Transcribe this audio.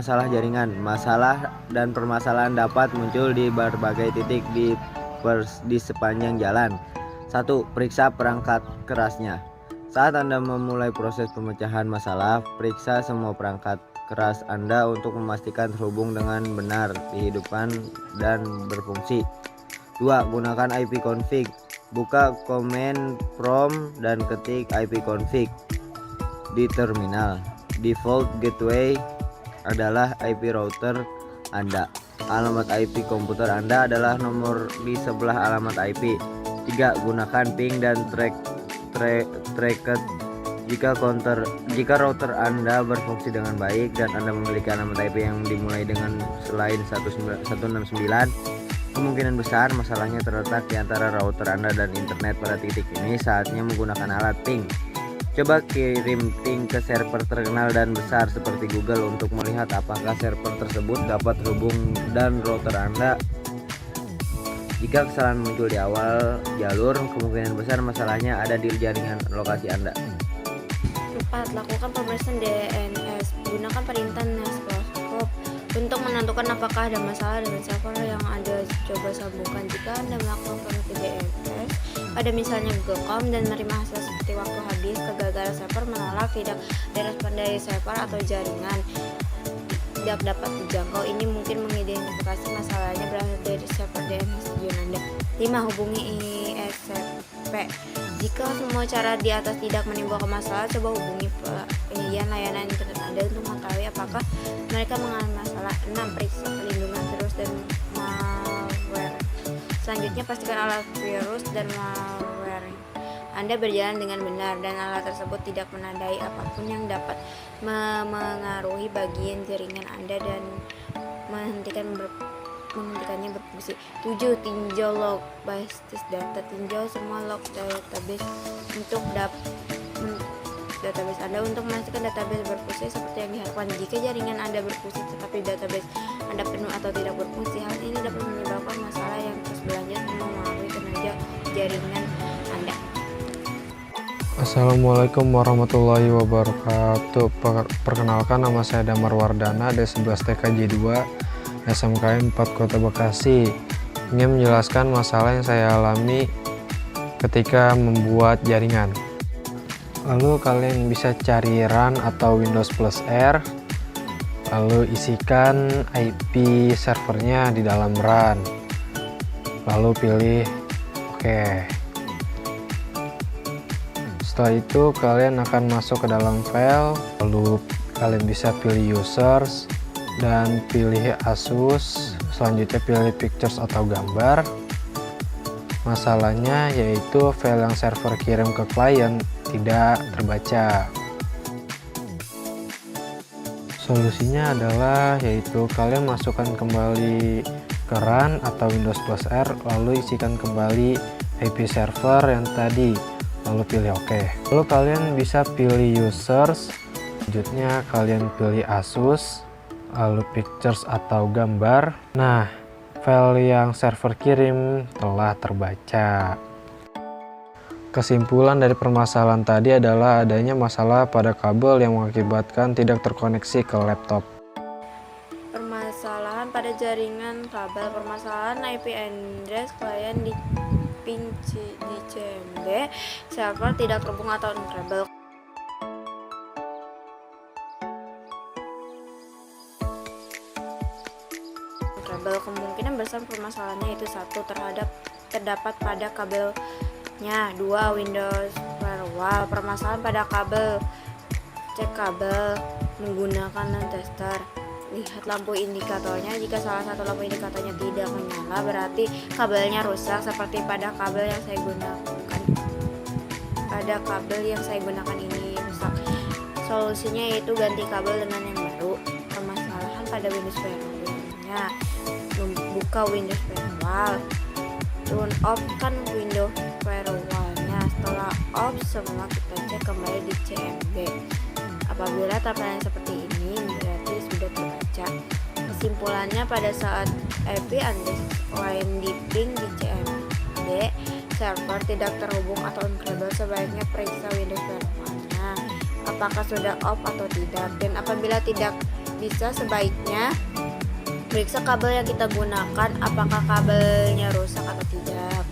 masalah jaringan. Masalah dan permasalahan dapat muncul di berbagai titik di sepanjang jalan. 1. Periksa perangkat kerasnya. Saat Anda memulai proses pemecahan masalah, periksa semua perangkat keras Anda untuk memastikan terhubung dengan benar, kehidupan, dan berfungsi. 2. Gunakan ipconfig. Buka command prompt dan ketik ipconfig di terminal. Default gateway adalah IP router Anda. Alamat IP komputer Anda adalah nomor di sebelah alamat IP. 3. Gunakan ping dan tracket jika router Anda berfungsi dengan baik dan Anda memiliki alamat IP yang dimulai dengan selain 169, kemungkinan besar masalahnya terletak di antara router Anda dan internet. Pada titik ini saatnya menggunakan alat ping. Coba kirim ping ke server terkenal dan besar seperti Google untuk melihat apakah server tersebut dapat terhubung dan router Anda. Jika kesalahan muncul di awal jalur, kemungkinan besar masalahnya ada di jaringan lokasi Anda. 4. Lakukan pemeriksaan DNS. Gunakan perintah netscope untuk menentukan apakah ada masalah dengan server yang Anda coba sambungkan. Jika Anda melakukan penelitian DNS pada misalnya Google.com dan menerima hasil seperti waktu habis, kegagalan server, menolak, tidak direspon dari server atau jaringan tidak dapat dijangkau, ini mungkin mengidentifikasi masalahnya berasal dari server DNS tujuan Anda. 5. Hubungi ISP. Jika semua cara di atas tidak menimbulkan masalah, coba hubungi penyedia layanan internet Anda untuk mengetahui apakah mereka mengalami masalah. 6. Periksa perlindungan virus dan malware. Selanjutnya, pastikan alat virus dan malware Anda berjalan dengan benar dan alat tersebut tidak menandai apapun yang dapat memengaruhi bagian jaringan Anda dan menghentikannya berfungsi. 7. Tinjau log basis data. Tinjau semua log database Anda untuk memastikan database berfungsi seperti yang diharapkan. Jika jaringan Anda berfungsi tetapi database Anda penuh atau tidak berfungsi, hal ini dapat menyebabkan masalah yang terus berlanjut mempengaruhi kinerja jaringan Anda. Assalamualaikum warahmatullahi wabarakatuh. Perkenalkan, nama saya Damar Wardana, D11 TKJ 2 SMKN 4 Kota Bekasi. Ingin menjelaskan masalah yang saya alami ketika membuat jaringan. Lalu kalian bisa cari run atau Windows plus R, lalu isikan IP servernya di dalam run, lalu pilih OK. Setelah itu kalian akan masuk ke dalam file, lalu kalian bisa pilih users dan pilih Asus, selanjutnya pilih pictures atau gambar. Masalahnya yaitu file yang server kirim ke klien tidak terbaca. Solusinya adalah yaitu kalian masukkan kembali ke run atau Windows plus R, lalu isikan kembali IP server yang tadi, lalu pilih OK. Lalu kalian bisa pilih users, selanjutnya kalian pilih Asus, lalu pictures atau gambar. Nah, file yang server kirim telah terbaca. Kesimpulan dari permasalahan tadi adalah adanya masalah pada kabel yang mengakibatkan tidak terkoneksi ke laptop. Permasalahan pada jaringan kabel. Permasalahan IP address klien di ping di CMD, server tidak terhubung atau uncredible. Kemungkinan besar permasalahannya itu 1. Terdapat pada kabelnya. 2. Windows firewall. Permasalahan pada kabel. Cek kabel menggunakan non-tester. Lihat lampu indikatornya. Jika salah satu lampu indikatornya tidak menyala, berarti kabelnya rusak, seperti pada kabel yang saya gunakan ini rusak. Solusinya yaitu ganti kabel dengan yang baru. Permasalahan pada Windows firewall-nya. Buka Windows firewall, turn off kan Windows firewall-nya. Setelah off semua, kita cek kembali di CMD. Apabila tampilan seperti ini, berarti sudah terbaca. Kesimpulannya, pada saat IP address klien di ping di CMD, server tidak terhubung atau uncredible, sebaiknya periksa Windows firewall-nya apakah sudah off atau tidak, dan apabila tidak bisa sebaiknya periksa kabel yang kita gunakan apakah kabelnya rusak atau tidak.